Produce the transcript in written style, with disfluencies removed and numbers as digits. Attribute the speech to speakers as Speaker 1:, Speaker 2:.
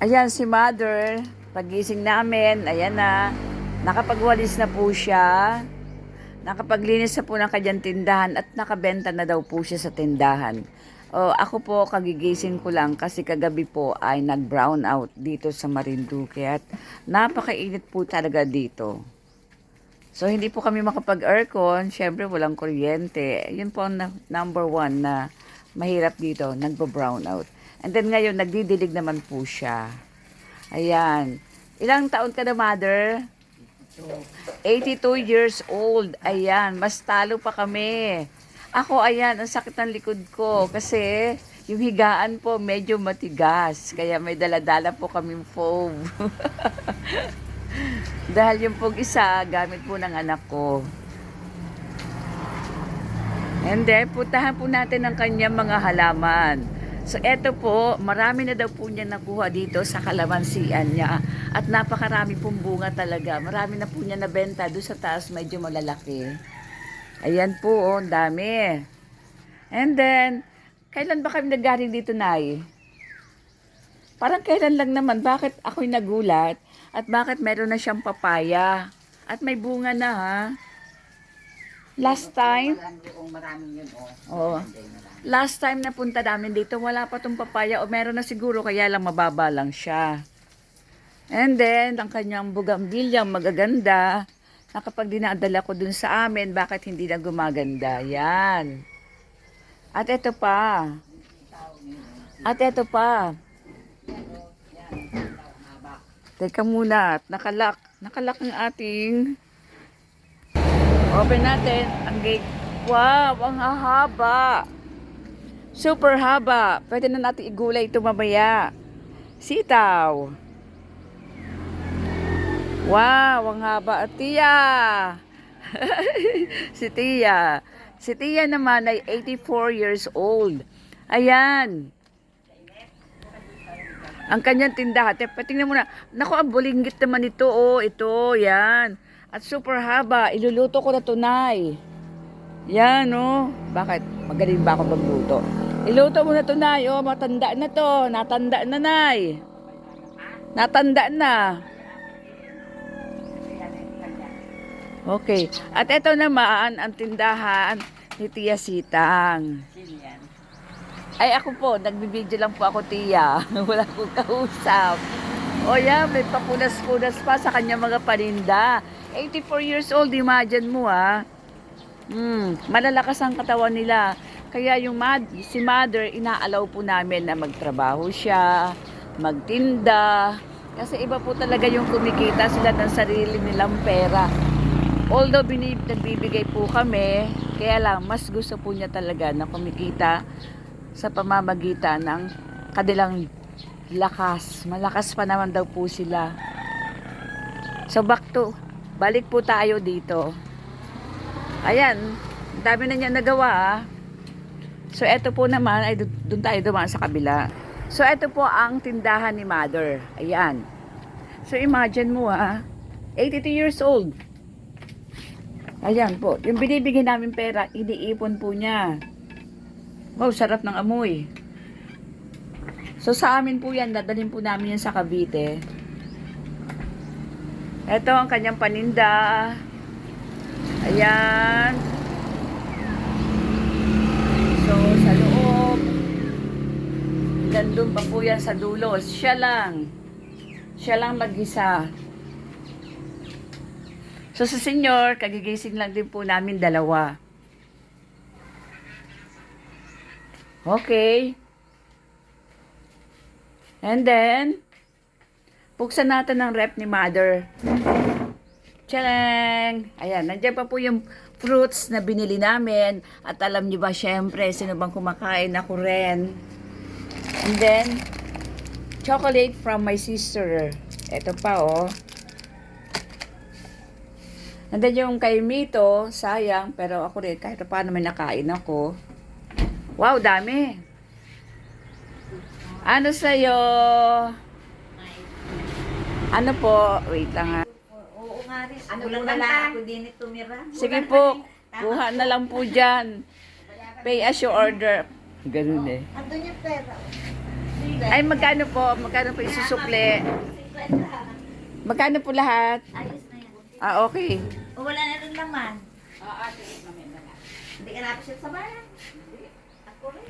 Speaker 1: Ayan si Mother, pagising namin, ayan na, nakapagwalis na po siya, nakapaglinis na po ng kanyang tindahan at nakabenta na daw po siya sa tindahan. O, ako po, kagigising ko lang kasi kagabi po ay nag-brown out dito sa Marinduque at napakainit po talaga dito. So, hindi po kami makapag-aircon, syempre walang kuryente. Yun po ang number one na mahirap dito, nagbo-brown out. And then ngayon, nagdidilig naman po siya. Ayan. Ilang taon ka na, Mother? 82 years old. Ayan, mas talo pa kami. Ako, ayan, ang sakit ng likod ko kasi yung higaan po medyo matigas. Kaya may daladala po kaming foam. Dahil yung pong isa, gamit po ng anak ko. And then, puntahan po natin ang kanyang mga halaman. So, eto po, marami na daw po niya nakuha dito sa kalamansian niya. At napakarami pong bunga talaga. Marami na po niya nabenta. Doon sa taas, medyo malalaki. Ayan po, oh, dami. And then, kailan ba kami naggaling dito, Nay? Parang kailan lang naman. Bakit ako'y nagulat? At bakit meron na siyang papaya? At may bunga na, ha? Last time? Oh. Last time na punta namin dito, wala pa tong papaya o meron na siguro kaya lang mababa lang siya. And then, ang kanyang bugambilya magaganda. Na kapag dinadala ko dun sa amin, bakit hindi na gumaganda? Yan. At eto pa. At eto pa. Teka muna, nakalak. Nakalak ang ating. Open natin ang gate. Wow, ang hahaba. Super haba. Pwede na natin igulay ito mamaya. Sitaw. Wow, ang haba. At Tia. Si Tia. Si Tia naman ay 84 years old. Ayan. Ang kanyang tindahan. Tingnan mo na. Naku, ang bulinggit naman ito. Oh, ito. Yan. At super haba. Iluluto ko na tunay. Yan, oh. Bakit? Magaling ba ako magluto? Iluto mo na tunay. Oh, matanda na to. Natanda na, Nay. Natanda na. Okay. At ito naman, ang tindahan ni Tia Sitang. Ay, ako po, nagbibideo lang po ako, Tia. Wala akong kausap. O yan, may papunas-punas pa sa kanya mga paninda. 84 years old, imagine mo, ha. Malalakas ang katawan nila. Kaya yung si Mother, inaalaw po namin na magtrabaho siya, magtinda. Kasi iba po talaga yung kumikita sila ng sarili nilang pera. Although nagbibigay po kami, kaya lang mas gusto po niya talaga na kumikita sa pamamagitan ng kanilang lakas. Malakas pa naman daw po sila. So balik po tayo dito. Ayan, dami na niya nagawa. So eto po naman ay doon tayo dumaan sa kabila. So eto po ang tindahan ni Mother. Ayan. So imagine mo 82 years old. Ayan po, yung binibigyan namin pera, iniipon po niya. Wow, sarap ng amoy. So sa amin po yan, dadalhin po namin yan sa Cavite. Ito ang kanyang paninda. Ayan. So sa loob, nandun pa po yan sa dulo. Siya lang mag-isa. So sa senior, kagigising lang din po namin dalawa. Okay. And then, buksan natin ang rep ni Mother. Tchalang! Ayan, nandiyan pa po yung fruits na binili namin. At alam niyo ba, syempre, sino bang kumakain? Ako rin. And then, chocolate from my sister. Ito pa, oh. Nandiyan yung kay Mito, sayang, pero ako rin, kahit paano may nakain ako. Wow, dami. Ano sa'yo? Ano po? Wait lang ha.
Speaker 2: Oo nga rin. Ano lang wala ako din tumira.
Speaker 1: Sige po, kuha na lang po dyan. Pay as you order. Ganun eh.
Speaker 2: Andun yung pera.
Speaker 1: Ay, magkano po? Magkano po isusukli?
Speaker 2: 50.
Speaker 1: Magkano po lahat?
Speaker 2: Ayos na yan.
Speaker 1: Ah, okay.
Speaker 2: O wala na rin naman. Hindi ka napasya sa bayan. Ako rin.